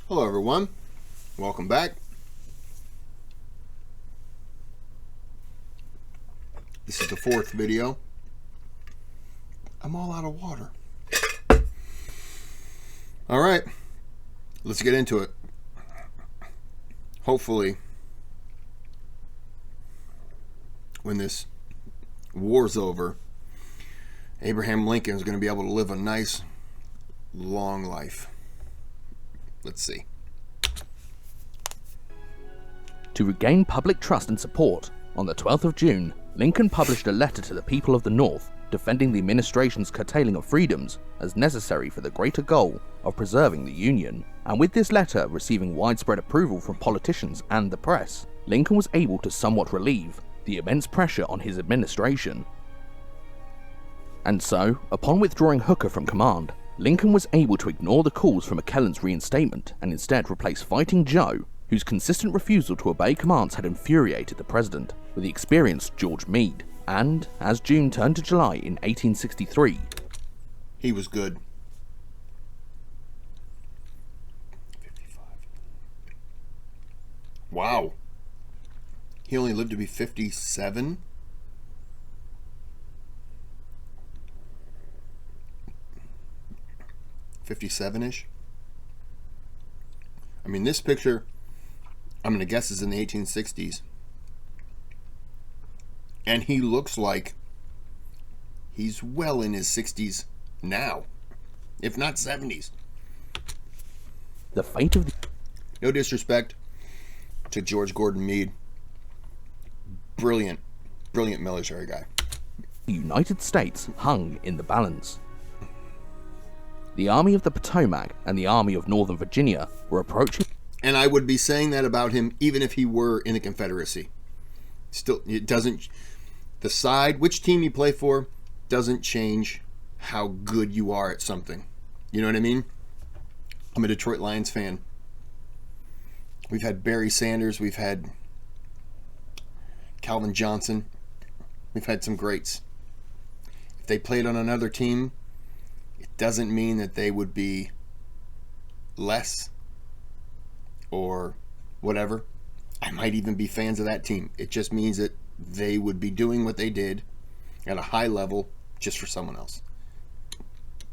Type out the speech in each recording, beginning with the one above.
Hello everyone, welcome back. This is the fourth video. I'm all out of water. Alright, let's get into it. Hopefully, when this war's over, Abraham Lincoln is going to be able to live a nice, long life. Let's see. To regain public trust and support, on the 12th of June, Lincoln published a letter to the people of the North defending the administration's curtailing of freedoms as necessary for the greater goal of preserving the Union. And with this letter receiving widespread approval from politicians and the press, Lincoln was able to somewhat relieve the immense pressure on his administration. And so, upon withdrawing Hooker from command, Lincoln was able to ignore the calls for McClellan's reinstatement and instead replace Fighting Joe, whose consistent refusal to obey commands had infuriated the president, with the experienced George Meade. And, as June turned to July in 1863, he was good. 55. Wow. He only lived to be 57? $57-ish? I mean, this picture, I'm going to guess, is in the 1860s. And he looks like he's well in his 60s now, if not 70s. the fate of the No disrespect to George Gordon Meade. Brilliant military guy. United States hung in the balance. The Army of the Potomac and the Army of Northern Virginia were approaching. And I would be saying that about him even if he were in the Confederacy. Still, it doesn't, the side, which team you play for, doesn't change how good you are at something. You know what I mean? I'm a Detroit Lions fan. We've had Barry Sanders, we've had Calvin Johnson, we've had some greats. If they played on another team, it doesn't mean that they would be less or whatever. I might even be fans of that team. It just means that they would be doing what they did at a high level just for someone else.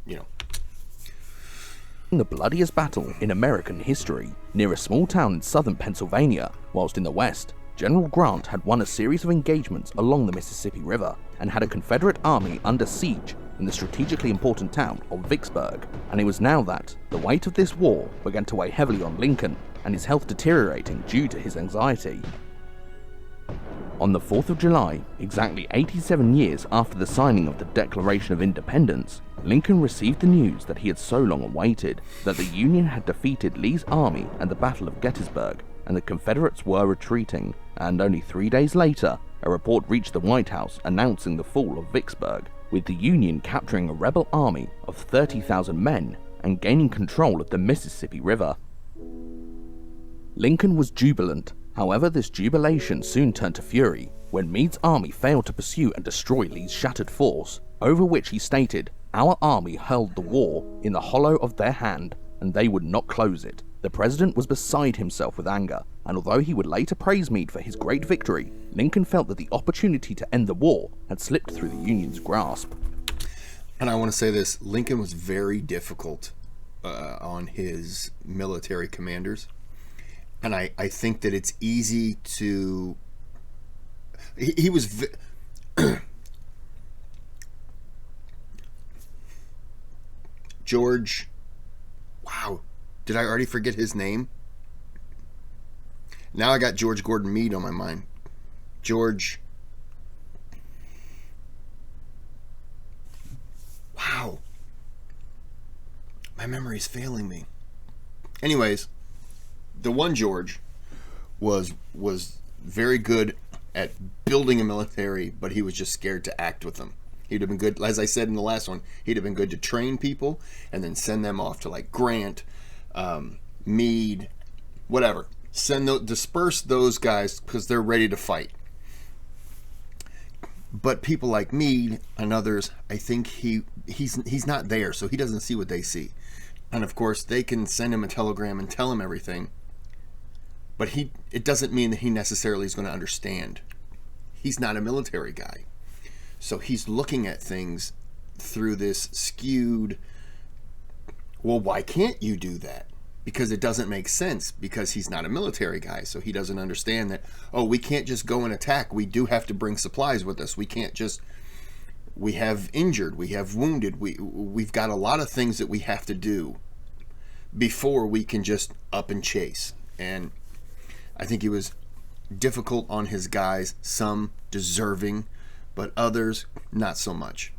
You know. The bloodiest battle in American history near a small town in southern Pennsylvania, whilst in the west, General Grant had won a series of engagements along the Mississippi River and had a Confederate army under siege in the strategically important town of Vicksburg. And it was now that the weight of this war began to weigh heavily on Lincoln and his health deteriorating due to his anxiety. On the 4th of July, exactly 87 years after the signing of the Declaration of Independence, Lincoln received the news that he had so long awaited, that the Union had defeated Lee's army at the Battle of Gettysburg, and the Confederates were retreating. And only 3 days later, a report reached the White House announcing the fall of Vicksburg, with the Union capturing a rebel army of 30,000 men and gaining control of the Mississippi River. Lincoln was jubilant. However, this jubilation soon turned to fury when Meade's army failed to pursue and destroy Lee's shattered force, over which he stated, "Our army held the war in the hollow of their hand, and they would not close it." The president was beside himself with anger, and although he would later praise Meade for his great victory, Lincoln felt that the opportunity to end the war had slipped through the Union's grasp. And I want to say this, Lincoln was very difficult on his military commanders. And I think that it's easy to... He was... George... Wow. Did I already forget his name? Now I got George Gordon Meade on my mind. George... Wow. My memory's failing me. Anyways... The one George was very good at building a military, but he was just scared to act with them. He'd have been good, as I said in the last one, he'd have been good to train people and then send them off to like Grant, Meade, whatever. Disperse those guys because they're ready to fight. But people like Meade and others, I think he's not there, so he doesn't see what they see. And of course, they can send him a telegram and tell him everything. But it doesn't mean that he necessarily is going to understand. He's not a military guy. So he's looking at things through this skewed, well, why can't you do that? Because it doesn't make sense, because he's not a military guy. So he doesn't understand that, oh, we can't just go and attack. We do have to bring supplies with us. We can't just, we have injured, we have wounded. We've got a lot of things that we have to do before we can just up and chase. And I think he was difficult on his guys, some deserving, but others not so much.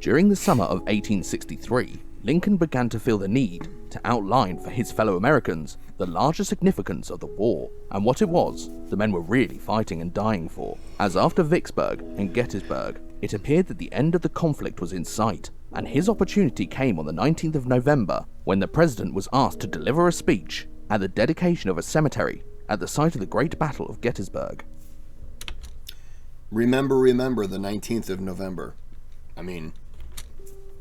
During the summer of 1863, Lincoln began to feel the need to outline for his fellow Americans the larger significance of the war and what it was the men were really fighting and dying for, as after Vicksburg and Gettysburg, it appeared that the end of the conflict was in sight, and his opportunity came on the 19th of November when the president was asked to deliver a speech at the dedication of a cemetery at the site of the Great Battle of Gettysburg. Remember the 19th of November. I mean,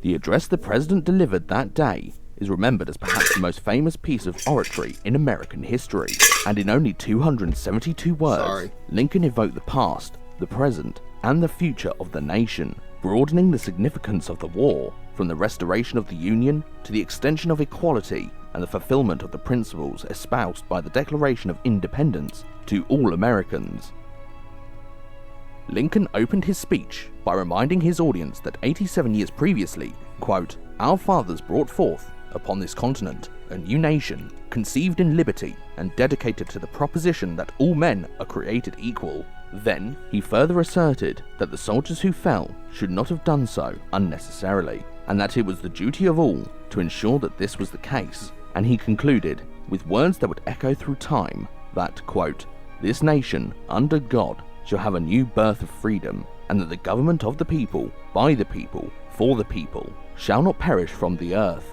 the address the president delivered that day is remembered as perhaps the most famous piece of oratory in American history, and in only 272 words, Lincoln evoked the past, the present, and the future of the nation, broadening the significance of the war from the restoration of the Union to the extension of equality and the fulfillment of the principles espoused by the Declaration of Independence to all Americans. Lincoln opened his speech by reminding his audience that 87 years previously, quote, "Our fathers brought forth upon this continent a new nation, conceived in liberty and dedicated to the proposition that all men are created equal." Then, he further asserted that the soldiers who fell should not have done so unnecessarily, and that it was the duty of all to ensure that this was the case. And he concluded, with words that would echo through time, that, quote, "This nation, under God, shall have a new birth of freedom, and that the government of the people, by the people, for the people, shall not perish from the earth."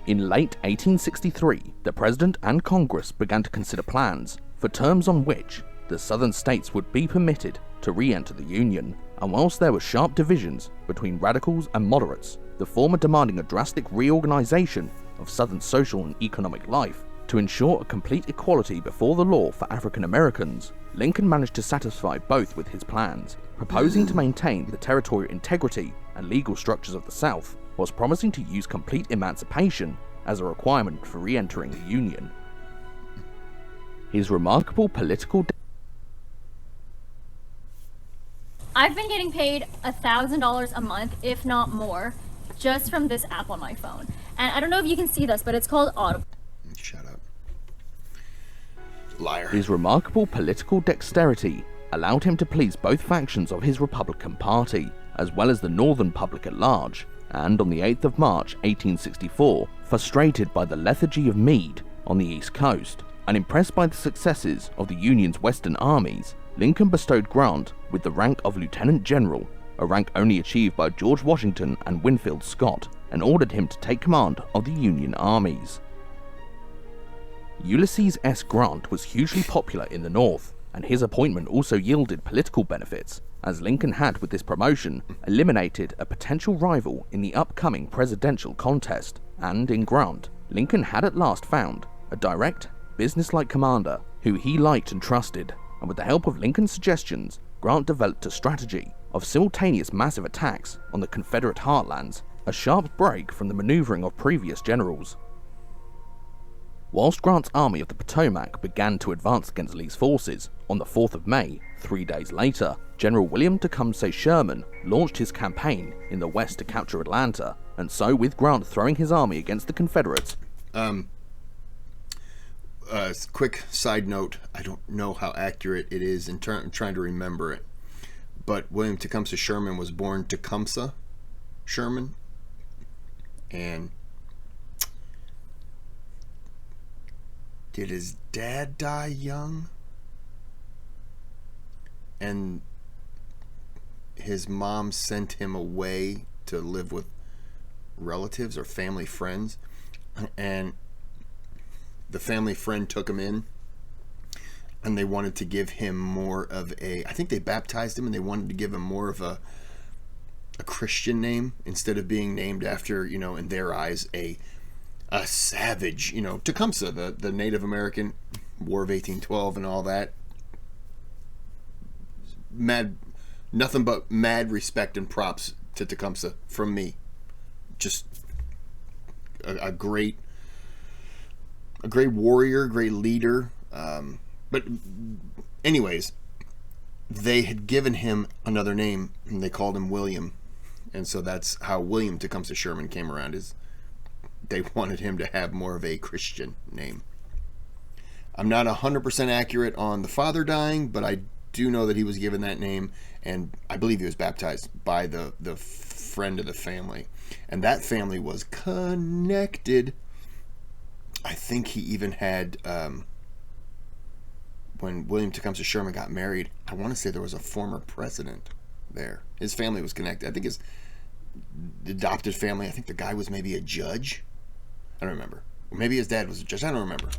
In late 1863, the President and Congress began to consider plans for terms on which the Southern states would be permitted to re-enter the Union, and whilst there were sharp divisions between radicals and moderates, the former demanding a drastic reorganization of Southern social and economic life to ensure a complete equality before the law for African Americans, Lincoln managed to satisfy both with his plans, proposing to maintain the territorial integrity and legal structures of the South, whilst promising to use complete emancipation as a requirement for re-entering the Union. His remarkable political I've been getting paid $1,000 a month, if not more, just from this app on my phone. And I don't know if you can see this, but it's called Audible. Shut up. Liar. His remarkable political dexterity allowed him to please both factions of his Republican Party, as well as the Northern public at large, and on the 8th of March 1864, frustrated by the lethargy of Meade on the East Coast, and impressed by the successes of the Union's Western armies, Lincoln bestowed Grant with the rank of Lieutenant General, a rank only achieved by George Washington and Winfield Scott, and ordered him to take command of the Union armies. Ulysses S. Grant was hugely popular in the North, and his appointment also yielded political benefits, as Lincoln had with this promotion eliminated a potential rival in the upcoming presidential contest, and in Grant, Lincoln had at last found a direct, businesslike commander who he liked and trusted, and with the help of Lincoln's suggestions, Grant developed a strategy of simultaneous massive attacks on the Confederate heartlands, a sharp break from the maneuvering of previous generals. Whilst Grant's Army of the Potomac began to advance against Lee's forces, on the 4th of May, 3 days later, General William Tecumseh Sherman launched his campaign in the west to capture Atlanta, and so with Grant throwing his army against the Confederates. Quick side note, I don't know how accurate it is I'm trying to remember it, but William Tecumseh Sherman was born Tecumseh Sherman, and did his dad die young? And his mom sent him away to live with relatives or family friends, and the family friend took him in, and they wanted to give him more of a, I think they baptized him, and they wanted to give him more of a a Christian name instead of being named after, in their eyes, a savage, Tecumseh, the Native American War of 1812 and all that. Nothing but mad respect and props to Tecumseh from me. Just a great warrior, great leader. But anyways, they had given him another name, and they called him William. And so that's how William Tecumseh Sherman came around, is they wanted him to have more of a Christian name. I'm not 100% accurate on the father dying, but I do know that he was given that name, and I believe he was baptized by the friend of the family. And that family was connected. I think he even had, when William Tecumseh Sherman got married, I want to say there was a former president there. His family was connected. I think his adopted family, I think the guy was maybe a judge. I don't remember. Or maybe his dad was a judge. I don't remember.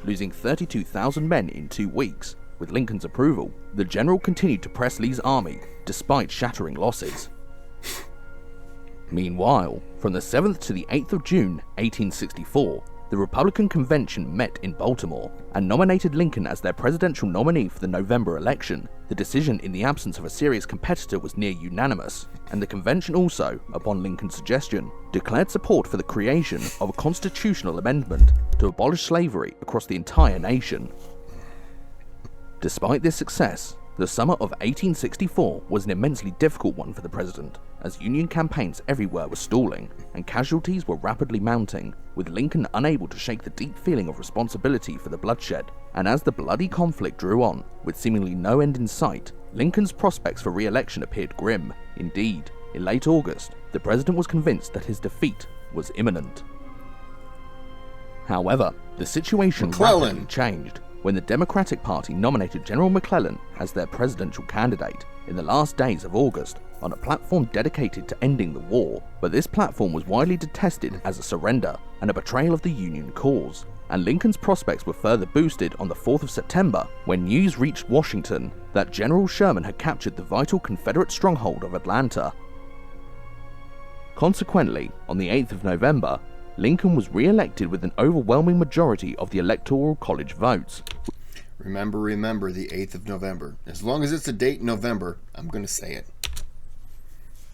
Losing 32,000 men in 2 weeks, with Lincoln's approval, the general continued to press Lee's army despite shattering losses. Meanwhile, from the 7th to the 8th of June 1864, the Republican convention met in Baltimore and nominated Lincoln as their presidential nominee for the November election. The decision, in the absence of a serious competitor, was near unanimous, and the convention also, upon Lincoln's suggestion, declared support for the creation of a constitutional amendment to abolish slavery across the entire nation. Despite this success, the summer of 1864 was an immensely difficult one for the president, as Union campaigns everywhere were stalling and casualties were rapidly mounting, with Lincoln unable to shake the deep feeling of responsibility for the bloodshed. And as the bloody conflict drew on, with seemingly no end in sight, Lincoln's prospects for re-election appeared grim. Indeed, in late August, the president was convinced that his defeat was imminent. However, the situation rapidly changed when the Democratic Party nominated General McClellan as their presidential candidate in the last days of August on a platform dedicated to ending the war. But this platform was widely detested as a surrender and a betrayal of the Union cause, and Lincoln's prospects were further boosted on the 4th of September when news reached Washington that General Sherman had captured the vital Confederate stronghold of Atlanta. Consequently, on the 8th of November, Lincoln was re-elected with an overwhelming majority of the Electoral College votes. Remember, the 8th of November. As long as it's a date in November, I'm going to say it.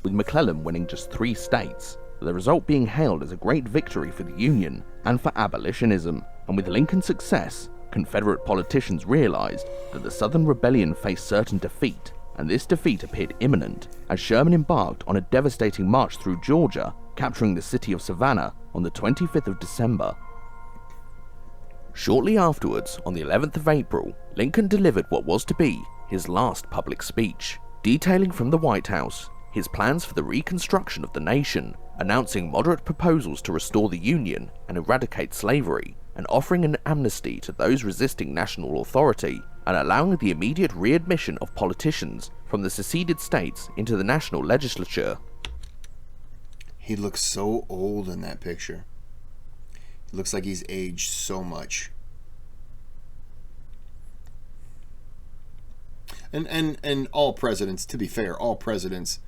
With McClellan winning just 3 states, the result being hailed as a great victory for the Union and for abolitionism. And with Lincoln's success, Confederate politicians realized that the Southern Rebellion faced certain defeat, and this defeat appeared imminent as Sherman embarked on a devastating march through Georgia, capturing the city of Savannah on the 25th of December. Shortly afterwards, on the 11th of April, Lincoln delivered what was to be his last public speech, detailing from the White House his plans for the reconstruction of the nation, announcing moderate proposals to restore the Union and eradicate slavery, and offering an amnesty to those resisting national authority, and allowing the immediate readmission of politicians from the seceded states into the national legislature. He looks so old in that picture. He looks like he's aged so much. And all presidents, to be fair, all presidents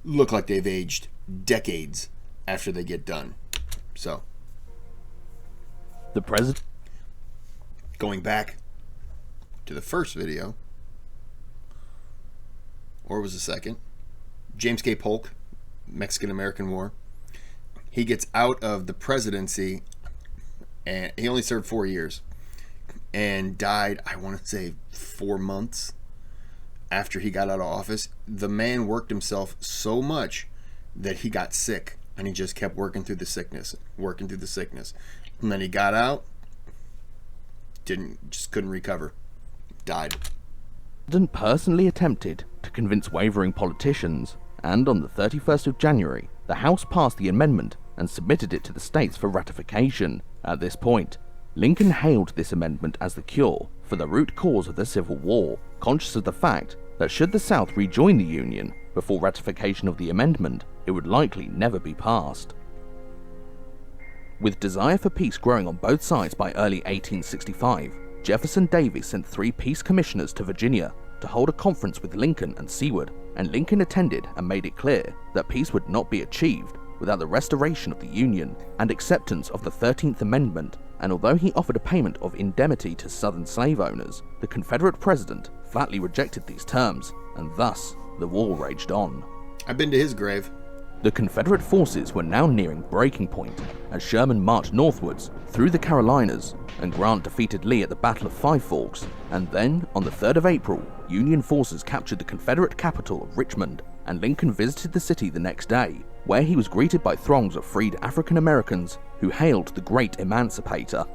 look like they've aged decades after they get done. So, the president, going back to the first video, or was the second, James K. Polk, Mexican-American War. He gets out of the presidency, and he only served 4 years, and died, I want to say, 4 months after he got out of office. The man worked himself so much that he got sick, and he just kept working through the sickness. And then he got out, couldn't recover, died. The president personally attempted to convince wavering politicians, and on the 31st of January, the House passed the amendment and submitted it to the states for ratification. At this point, Lincoln hailed this amendment as the cure for the root cause of the Civil War, conscious of the fact that should the South rejoin the Union before ratification of the amendment, it would likely never be passed. With desire for peace growing on both sides by early 1865, Jefferson Davis sent 3 peace commissioners to Virginia to hold a conference with Lincoln and Seward and Lincoln attended and made it clear that peace would not be achieved without the restoration of the Union and acceptance of the 13th Amendment. And although he offered a payment of indemnity to Southern slave owners, the Confederate president flatly rejected these terms, and thus the war raged on. I've been to his grave. The Confederate forces were now nearing breaking point as Sherman marched northwards through the Carolinas, and Grant defeated Lee at the Battle of Five Forks. And then, on the 3rd of April, Union forces captured the Confederate capital of Richmond, and Lincoln visited the city the next day, where he was greeted by throngs of freed African Americans who hailed the great Emancipator.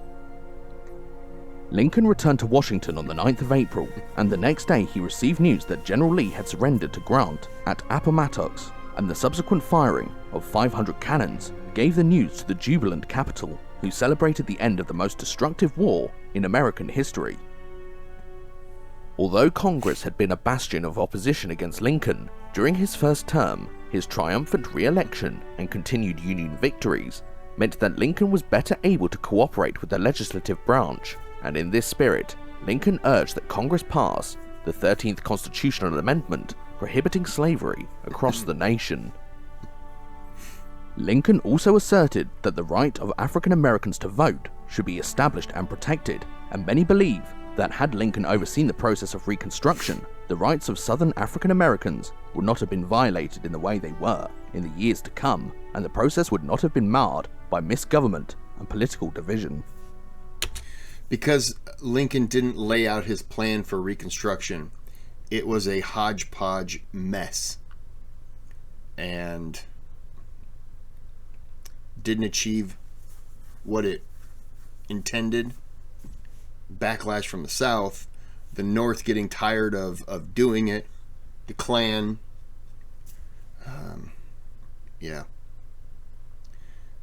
Lincoln returned to Washington on the 9th of April, and the next day he received news that General Lee had surrendered to Grant at Appomattox, and the subsequent firing of 500 cannons gave the news to the jubilant capital, who celebrated the end of the most destructive war in American history. Although Congress had been a bastion of opposition against Lincoln, during his first term, his triumphant re-election and continued Union victories meant that Lincoln was better able to cooperate with the legislative branch, and in this spirit, Lincoln urged that Congress pass the 13th Constitutional Amendment prohibiting slavery across the nation. Lincoln also asserted that the right of African Americans to vote should be established and protected, and many believe that had Lincoln overseen the process of Reconstruction, the rights of Southern African Americans would not have been violated in the way they were in the years to come, and the process would not have been marred by misgovernment and political division. Because Lincoln didn't lay out his plan for Reconstruction, it was a hodgepodge mess and didn't achieve what it intended. Backlash from the South, the North getting tired of doing it, the Klan.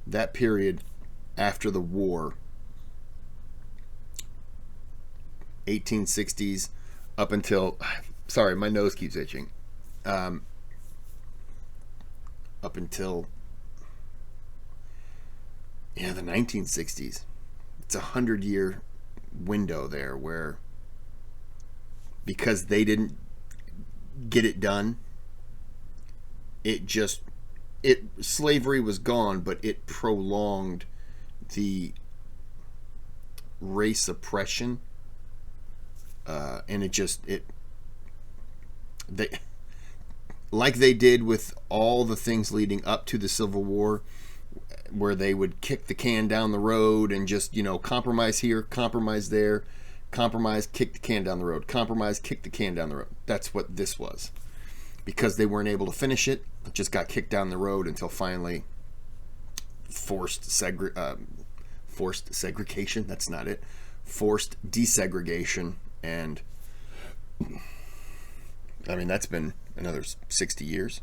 That period after the war, 1860s up until, sorry, my nose keeps itching, up until the 1960s. It's a 100-year window there where, because they didn't get it done, slavery was gone, but it prolonged the race oppression, and like they did with all the things leading up to the Civil War, where they would kick the can down the road and just, compromise here, compromise there, compromise, kick the can down the road, compromise, kick the can down the road. That's what this was. Because they weren't able to finish it, it just got kicked down the road until finally forced segregation, that's not it, forced desegregation, and that's been another 60 years.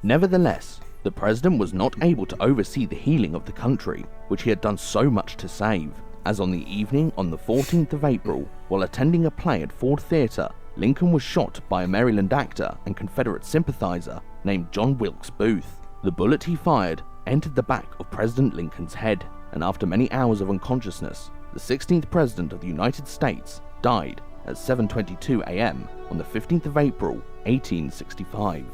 Nevertheless, the president was not able to oversee the healing of the country, which he had done so much to save, as on the evening on the 14th of April, while attending a play at Ford Theatre, Lincoln was shot by a Maryland actor and Confederate sympathizer named John Wilkes Booth. The bullet he fired entered the back of President Lincoln's head, and after many hours of unconsciousness, the 16th President of the United States died at 7:22 a.m. on the 15th of April, 1865.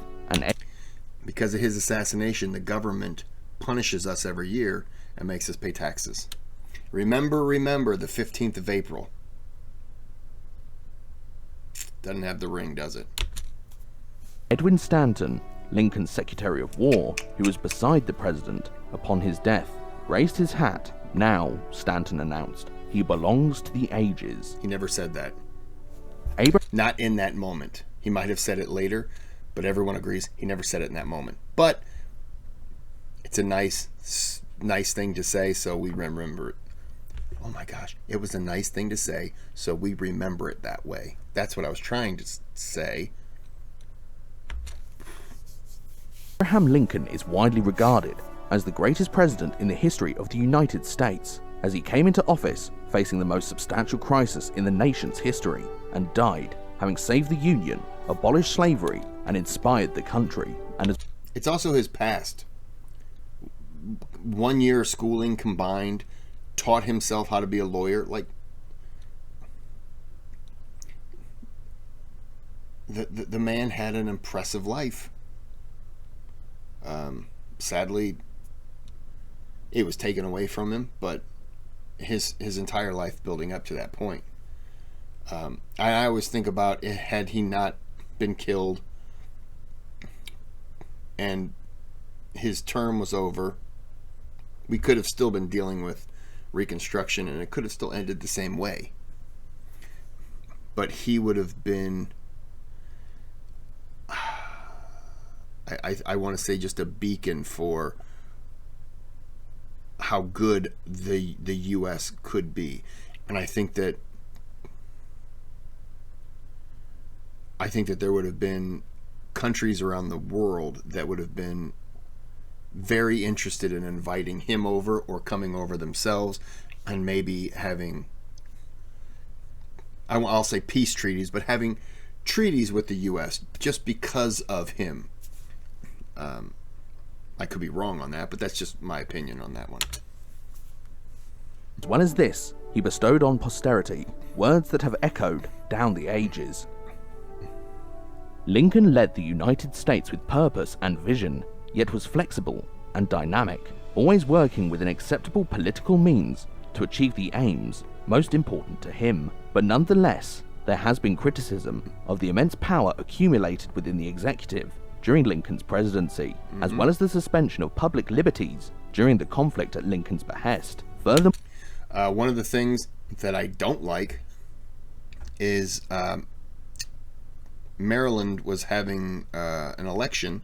Because of his assassination, the government punishes us every year and makes us pay taxes. Remember the 15th of April. Doesn't have the ring, does it? Edwin Stanton, Lincoln's Secretary of War, who was beside the president upon his death, raised his hat. Now, Stanton announced, he belongs to the ages. He never said that. Not in that moment. He might have said it later, but everyone agrees he never said it in that moment. But it's a nice thing to say, so we remember it. Oh my gosh, it was a nice thing to say, so we remember it that way. That's what I was trying to say. Abraham Lincoln is widely regarded as the greatest president in the history of the United States, as he came into office facing the most substantial crisis in the nation's history, and died having saved the Union, abolished slavery, and inspired the country. And it's also his past. 1 year of schooling combined, taught himself how to be a lawyer. Like, the man had an impressive life. Sadly, it was taken away from him, but his entire life building up to that point. I always think about it, had he not been killed and his term was over, we could have still been dealing with Reconstruction, and it could have still ended the same way. But he would have been, I want to say, just a beacon for how good the U.S. could be. And I think that there would have been countries around the world that would have been very interested in inviting him over or coming over themselves, and maybe having, I'll say peace treaties, but having treaties with the U.S. just because of him. I could be wrong on that, but that's just my opinion on that one. As well as this, he bestowed on posterity words that have echoed down the ages. Lincoln led the United States with purpose and vision, yet was flexible and dynamic, always working within acceptable political means to achieve the aims most important to him. But nonetheless, there has been criticism of the immense power accumulated within the executive during Lincoln's presidency, as well as the suspension of public liberties during the conflict at Lincoln's behest. Further, one of the things that I don't like is Maryland was having an election,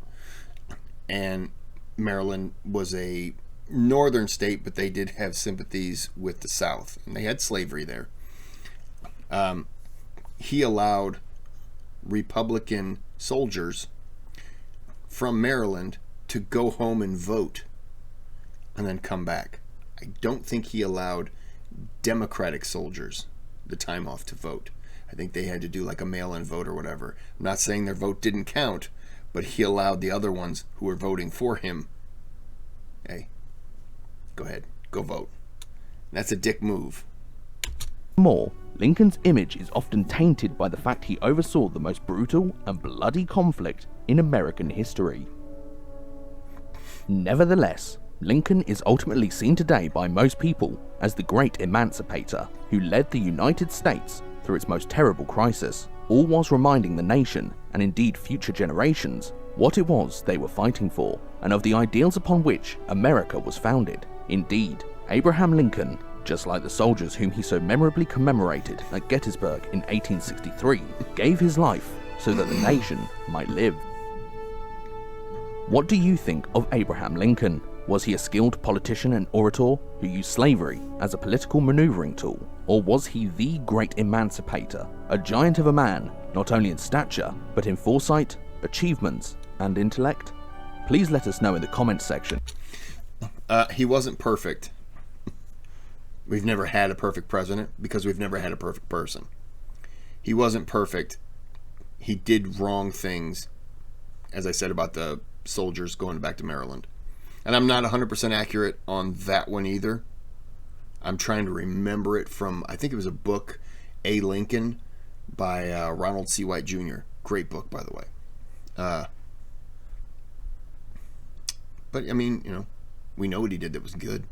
and Maryland was a northern state, but they did have sympathies with the South, and they had slavery there. He allowed Republican soldiers from Maryland to go home and vote and then come back. I don't think he allowed Democratic soldiers the time off to vote. I think they had to do like a mail-in vote or whatever. I'm not saying their vote didn't count, but he allowed the other ones who were voting for him, hey, go ahead, go vote. That's a dick move. more, Lincoln's image is often tainted by the fact he oversaw the most brutal and bloody conflict in American history. Nevertheless, Lincoln is ultimately seen today by most people as the great emancipator who led the United States through its most terrible crisis, all whilst reminding the nation, and indeed future generations, what it was they were fighting for, and of the ideals upon which America was founded. Indeed, Abraham Lincoln, just like the soldiers whom he so memorably commemorated at Gettysburg in 1863, gave his life so that the nation might live. What do you think of Abraham Lincoln? Was he a skilled politician and orator who used slavery as a political maneuvering tool? Or was he the great emancipator, a giant of a man, not only in stature, but in foresight, achievements, and intellect? Please let us know in the comments section. He wasn't perfect. We've never had a perfect president because we've never had a perfect person. He wasn't perfect. He did wrong things, as I said about the soldiers going back to Maryland. And I'm not 100% accurate on that one either. I'm trying to remember it from, I think it was a book, A. Lincoln, by Ronald C. White Jr. Great book, by the way. But, I mean, you know, we know what he did that was good.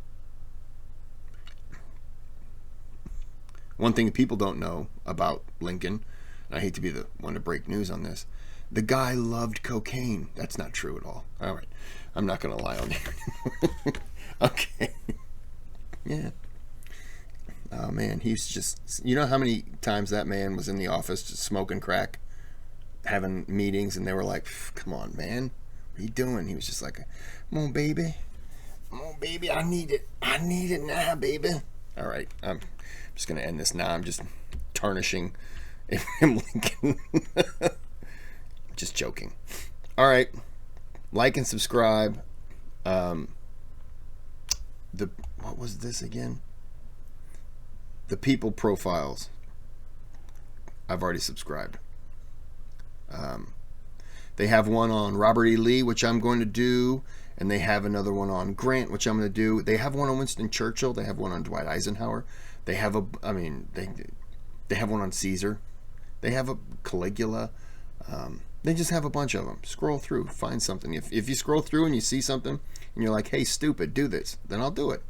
One thing people don't know about Lincoln, and I hate to be the one to break news on this, the guy loved cocaine. That's not true at all. All right. I'm not going to lie on there. Okay. Yeah. Oh, man. He's just... You know how many times that man was in the office just smoking crack, having meetings, and they were like, come on, man. What are you doing? He was just like, come on, baby. Come on, baby. I need it. I need it now, baby. All right. I'm just going to end this now. I'm just tarnishing Abraham Lincoln. Just joking. All right. Like and subscribe. What was this again? The People Profiles. I've already subscribed. They have one on Robert E. Lee, which I'm going to do, and they have another one on Grant, which I'm going to do. They have one on Winston Churchill. They have one on Dwight Eisenhower. They have they have one on Caesar. They have a Caligula. They just have a bunch of them. Scroll through, find something. If you scroll through and you see something and you're like, hey, stupid, do this, then I'll do it.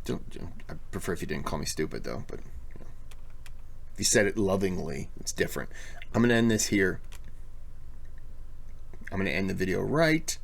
I prefer if you didn't call me stupid, though. But if you said it lovingly, it's different. I'm going to end this here. I'm going to end the video right